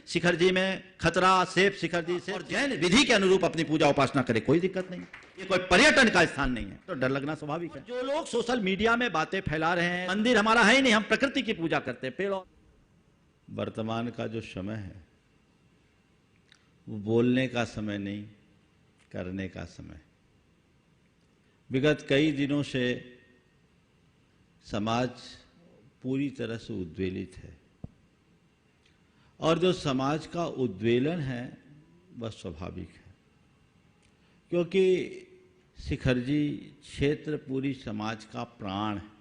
शिखर जी में खतरा सेफ शिखर जी से, और जैन विधि के अनुरूप अपनी पूजा उपासना करे, कोई दिक्कत नहीं। ये कोई पर्यटन का स्थान नहीं है, तो डर लगना स्वाभाविक है। जो लोग सोशल मीडिया में बातें फैला रहे हैं, मंदिर हमारा है ही नहीं, हम प्रकृति की पूजा करते हैं, पेड़ और। वर्तमान का जो समय है वो बोलने का समय नहीं, करने का समय। विगत कई दिनों से समाज पूरी तरह से उद्वेलित है, और जो समाज का उद्वेलन है वह स्वाभाविक है, क्योंकि शिखर जी क्षेत्र पूरी समाज का प्राण है।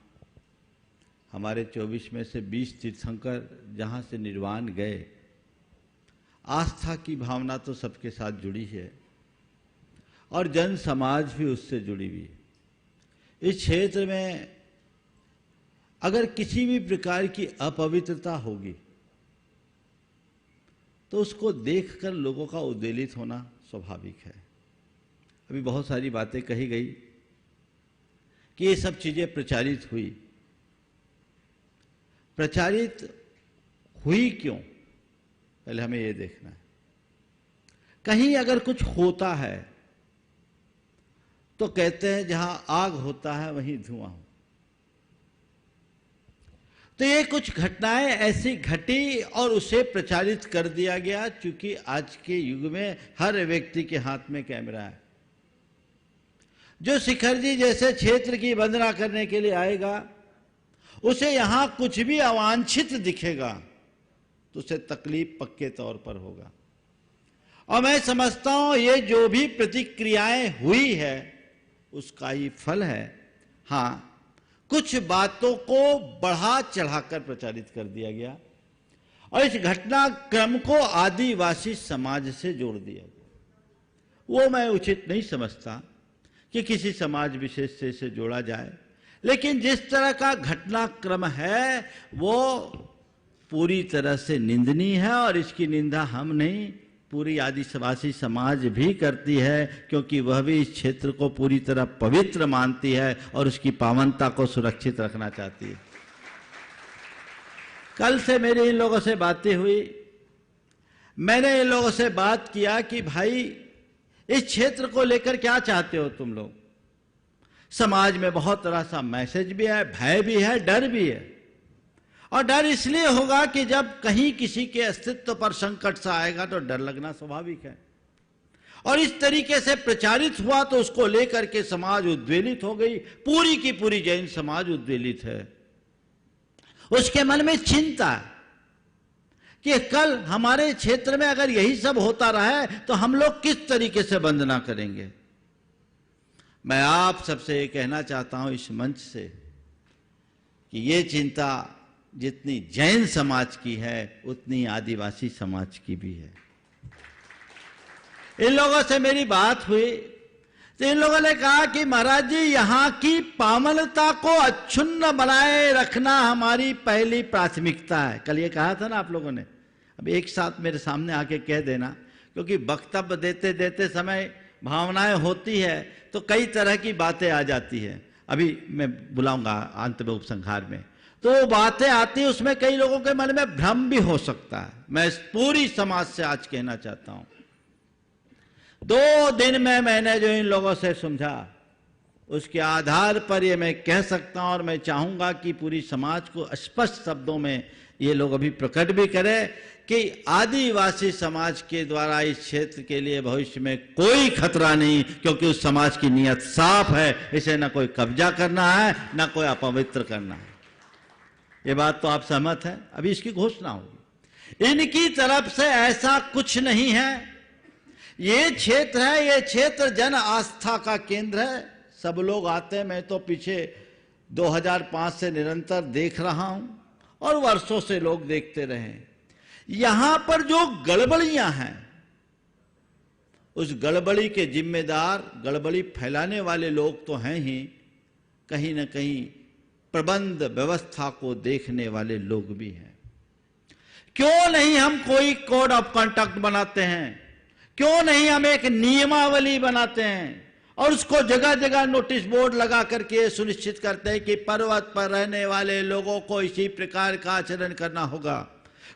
हमारे 24 में से 20 तीर्थंकर जहाँ से निर्वाण गए, आस्था की भावना तो सबके साथ जुड़ी है और जन समाज भी उससे जुड़ी हुई है। इस क्षेत्र में अगर किसी भी प्रकार की अपवित्रता होगी तो उसको देखकर लोगों का उद्वेलित होना स्वाभाविक है। अभी बहुत सारी बातें कही गई कि ये सब चीजें प्रचारित हुई। प्रचारित हुई क्यों, पहले हमें ये देखना है। कहीं अगर कुछ होता है तो कहते हैं जहां आग होता है वहीं धुआं हो। तो ये कुछ घटनाएं ऐसी घटी और उसे प्रचारित कर दिया गया, क्योंकि आज के युग में हर व्यक्ति के हाथ में कैमरा है। जो शिखर जी जैसे क्षेत्र की वंदना करने के लिए आएगा, उसे यहां कुछ भी अवांछित दिखेगा तो उसे तकलीफ पक्के तौर पर होगा। और मैं समझता हूं ये जो भी प्रतिक्रियाएं हुई है उसका ही फल है। हां, कुछ बातों को बढ़ा चढ़ाकर प्रचारित कर दिया गया और इस घटनाक्रम को आदिवासी समाज से जोड़ दिया गया। वो मैं उचित नहीं समझता कि किसी समाज विशेष से इसे जोड़ा जाए, लेकिन जिस तरह का घटनाक्रम है वो पूरी तरह से निंदनीय है और इसकी निंदा हम नहीं, पूरी आदिवासी समाज भी करती है, क्योंकि वह भी इस क्षेत्र को पूरी तरह पवित्र मानती है और उसकी पावनता को सुरक्षित रखना चाहती है। कल से मेरी इन लोगों से बातें हुई। मैंने इन लोगों से बात किया कि भाई इस क्षेत्र को लेकर क्या चाहते हो तुम लोग। समाज में बहुत तरह सा मैसेज भी है, भय भी है, डर भी है। और डर इसलिए होगा कि जब कहीं किसी के अस्तित्व पर संकट सा आएगा तो डर लगना स्वाभाविक है। और इस तरीके से प्रचारित हुआ तो उसको लेकर के समाज उद्वेलित हो गई। पूरी की पूरी जैन समाज उद्वेलित है। उसके मन में चिंता कि कल हमारे क्षेत्र में अगर यही सब होता रहा है तो हम लोग किस तरीके से वंदना करेंगे। मैं आप सबसे ये कहना चाहता हूं इस मंच से कि ये चिंता जितनी जैन समाज की है उतनी आदिवासी समाज की भी है। इन लोगों से मेरी बात हुई तो इन लोगों ने कहा कि महाराज जी यहां की पावनता को अक्षुण्ण बनाए रखना हमारी पहली प्राथमिकता है। कल ये कहा था ना आप लोगों ने, अब एक साथ मेरे सामने आके कह देना, क्योंकि वक्तव्य देते देते समय भावनाएं होती है तो कई तरह की बातें आ जाती है। अभी मैं बुलाऊंगा अंत में उपसंहार में, तो बातें आती, उसमें कई लोगों के मन में भ्रम भी हो सकता है। मैं पूरी समाज से आज कहना चाहता हूं, 2 दिन में मैंने जो इन लोगों से समझा उसके आधार पर ये मैं कह सकता हूं और मैं चाहूंगा कि पूरी समाज को स्पष्ट शब्दों में ये लोग अभी प्रकट भी करें कि आदिवासी समाज के द्वारा इस क्षेत्र के लिए भविष्य में कोई खतरा नहीं, क्योंकि उस समाज की नीयत साफ है। इसे न कोई कब्जा करना है न कोई अपवित्र करना है। ये बात तो आप सहमत हैं। अभी इसकी घोषणा होगी। इनकी तरफ से ऐसा कुछ नहीं है। ये क्षेत्र है, ये क्षेत्र जन आस्था का केंद्र है। सब लोग आते हैं। मैं तो पीछे 2005 से निरंतर देख रहा हूं और वर्षों से लोग देखते रहे। यहां पर जो गड़बड़ियां हैं उस गड़बड़ी के जिम्मेदार, गड़बड़ी फैलाने वाले लोग तो हैं ही, कहीं ना कहीं प्रबंध व्यवस्था को देखने वाले लोग भी हैं। क्यों नहीं हम कोई कोड ऑफ कंडक्ट बनाते हैं, क्यों नहीं हम एक नियमावली बनाते हैं और उसको जगह जगह नोटिस बोर्ड लगा करके सुनिश्चित करते हैं कि पर्वत पर रहने वाले लोगों को इसी प्रकार का आचरण करना होगा।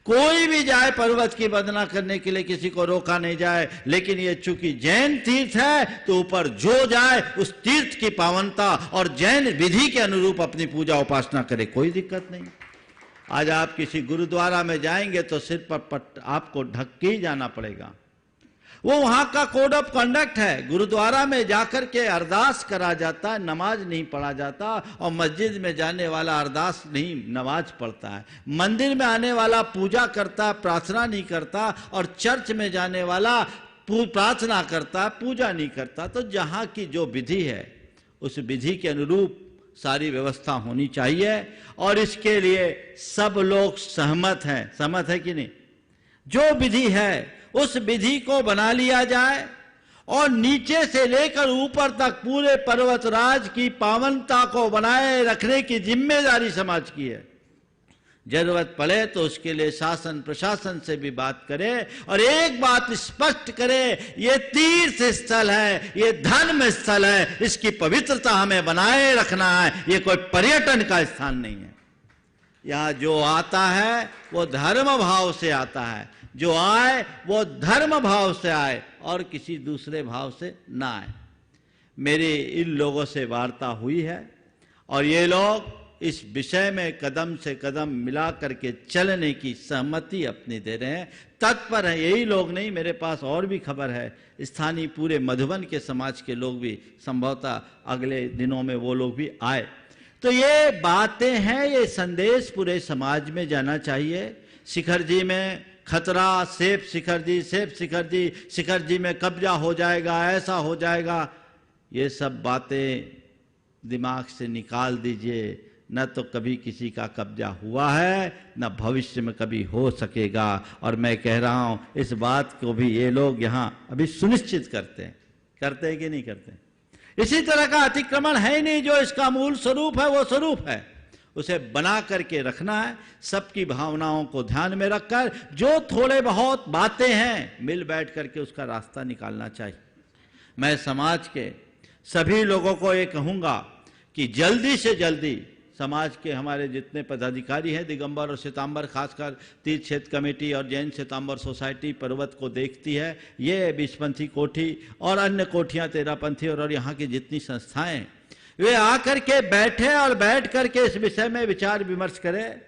कोई भी जाए पर्वत की वंदना करने के लिए किसी को रोका नहीं जाए, लेकिन ये चूंकि जैन तीर्थ है तो ऊपर जो जाए उस तीर्थ की पावनता और जैन विधि के अनुरूप अपनी पूजा उपासना करे, कोई दिक्कत नहीं। आज आप किसी गुरुद्वारा में जाएंगे तो सिर पर आपको ढक के ही जाना पड़ेगा, वो वहां का कोड ऑफ कंडक्ट है। गुरुद्वारा में जाकर के अरदास करा जाता है, नमाज नहीं पढ़ा जाता, और मस्जिद में जाने वाला अरदास नहीं नमाज पढ़ता है। मंदिर में आने वाला पूजा करता, प्रार्थना नहीं करता, और चर्च में जाने वाला प्रार्थना करता, पूजा नहीं करता। तो जहां की जो विधि है उस विधि के अनुरूप सारी व्यवस्था होनी चाहिए, और इसके लिए सब लोग सहमत है कि नहीं? जो विधि है उस विधि को बना लिया जाए, और नीचे से लेकर ऊपर तक पूरे पर्वतराज की पावनता को बनाए रखने की जिम्मेदारी समाज की है। जरूरत पड़े तो उसके लिए शासन प्रशासन से भी बात करे, और एक बात स्पष्ट करे, ये तीर्थ स्थल है, ये धर्म स्थल है, इसकी पवित्रता हमें बनाए रखना है, ये कोई पर्यटन का स्थान नहीं है। यहाँ जो आता है वो धर्म भाव से आता है, जो आए वो धर्म भाव से आए और किसी दूसरे भाव से ना आए। मेरी इन लोगों से वार्ता हुई है, और ये लोग इस विषय में कदम से कदम मिला करके चलने की सहमति अपनी दे रहे हैं, तत्पर हैं। यही लोग नहीं, मेरे पास और भी खबर है, स्थानीय पूरे मधुबन के समाज के लोग भी संभवतः अगले दिनों में वो लोग भी आए। तो ये बातें हैं, ये संदेश पूरे समाज में जाना चाहिए। शिखर जी में खतरा, सेफ शिखर जी, शिखर जी में कब्जा हो जाएगा, ऐसा हो जाएगा, ये सब बातें दिमाग से निकाल दीजिए। न तो कभी किसी का कब्जा हुआ है, न भविष्य में कभी हो सकेगा। और मैं कह रहा हूं इस बात को भी ये लोग यहां अभी सुनिश्चित करते हैं कि नहीं करते? इसी तरह का अतिक्रमण है ही नहीं। जो इसका मूल स्वरूप है वो स्वरूप है, उसे बना करके रखना है, सबकी भावनाओं को ध्यान में रखकर। जो थोड़े बहुत बातें हैं मिल बैठ करके उसका रास्ता निकालना चाहिए। मैं समाज के सभी लोगों को ये कहूंगा कि जल्दी से जल्दी समाज के हमारे जितने पदाधिकारी हैं, दिगंबर और श्वेतांबर, खासकर तीर्थ क्षेत्र कमेटी और जैन श्वेतांबर सोसाइटी पर्वत को देखती है, ये बीसपंथी कोठी और अन्य कोठियां तेरहपंथी और यहाँ की जितनी संस्थाएं, वे आकर के बैठे और बैठ करके इस विषय में विचार विमर्श करें,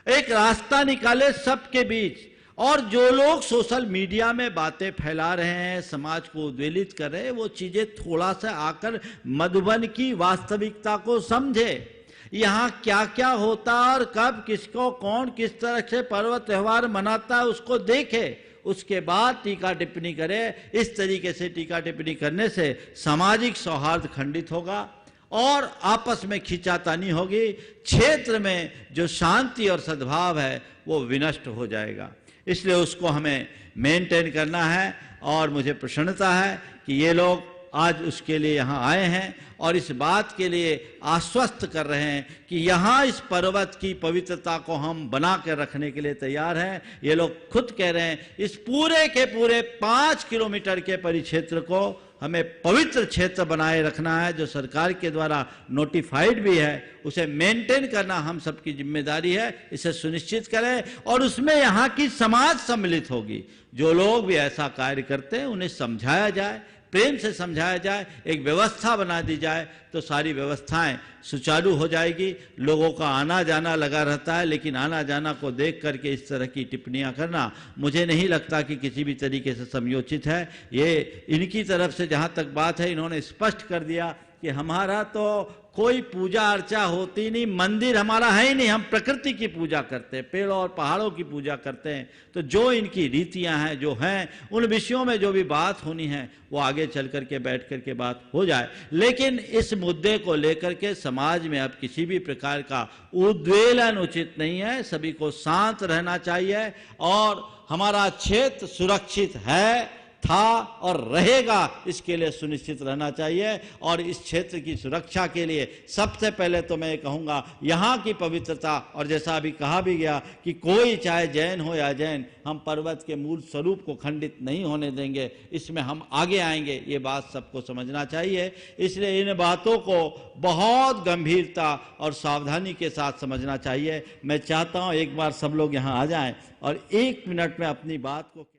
एक रास्ता निकाले सबके बीच। और जो लोग सोशल मीडिया में बातें फैला रहे हैं, समाज को उद्वेलित कर रहे हैं, वो चीजें थोड़ा सा आकर मधुबन की वास्तविकता को समझे। यहाँ क्या क्या होता और कब किसको कौन किस तरह से पर्व त्योहार मनाता है उसको देखे, उसके बाद टीका टिप्पणी करे। इस तरीके से टीका टिप्पणी करने से सामाजिक सौहार्द खंडित होगा और आपस में खींचातानी होगी। क्षेत्र में जो शांति और सद्भाव है वो विनष्ट हो जाएगा। इसलिए उसको हमें मेंटेन करना है, और मुझे प्रसन्नता है कि ये लोग आज उसके लिए यहाँ आए हैं और इस बात के लिए आश्वस्त कर रहे हैं कि यहाँ इस पर्वत की पवित्रता को हम बना कर रखने के लिए तैयार हैं। ये लोग खुद कह रहे हैं इस पूरे के पूरे 5 किलोमीटर के परिक्षेत्र को हमें पवित्र क्षेत्र बनाए रखना है, जो सरकार के द्वारा नोटिफाइड भी है, उसे मेंटेन करना हम सबकी जिम्मेदारी है। इसे सुनिश्चित करें और उसमें यहाँ की समाज सम्मिलित होगी। जो लोग भी ऐसा कार्य करते हैं उन्हें समझाया जाए, प्रेम से समझाया जाए, एक व्यवस्था बना दी जाए तो सारी व्यवस्थाएं सुचारू हो जाएगी। लोगों का आना जाना लगा रहता है, लेकिन आना जाना को देख करके इस तरह की टिप्पणियां करना मुझे नहीं लगता कि किसी भी तरीके से समयोचित है। ये इनकी तरफ से जहां तक बात है, इन्होंने स्पष्ट कर दिया कि हमारा तो कोई पूजा अर्चा होती नहीं, मंदिर हमारा है ही नहीं, हम प्रकृति की पूजा करते हैं, पेड़ों और पहाड़ों की पूजा करते हैं। तो जो इनकी रीतियां हैं, जो हैं, उन विषयों में जो भी बात होनी है वो आगे चल करके बैठ करके बात हो जाए। लेकिन इस मुद्दे को लेकर के समाज में अब किसी भी प्रकार का उद्वेलन उचित नहीं है। सभी को शांत रहना चाहिए और हमारा क्षेत्र सुरक्षित है, था और रहेगा, इसके लिए सुनिश्चित रहना चाहिए। और इस क्षेत्र की सुरक्षा के लिए सबसे पहले तो मैं कहूँगा यहाँ की पवित्रता, और जैसा अभी कहा भी गया कि कोई चाहे जैन हो या जैन, हम पर्वत के मूल स्वरूप को खंडित नहीं होने देंगे, इसमें हम आगे आएंगे, ये बात सबको समझना चाहिए। इसलिए इन बातों को बहुत गंभीरता और सावधानी के साथ समझना चाहिए। मैं चाहता हूँ एक बार सब लोग यहाँ आ जाएं और 1 मिनट में अपनी बात को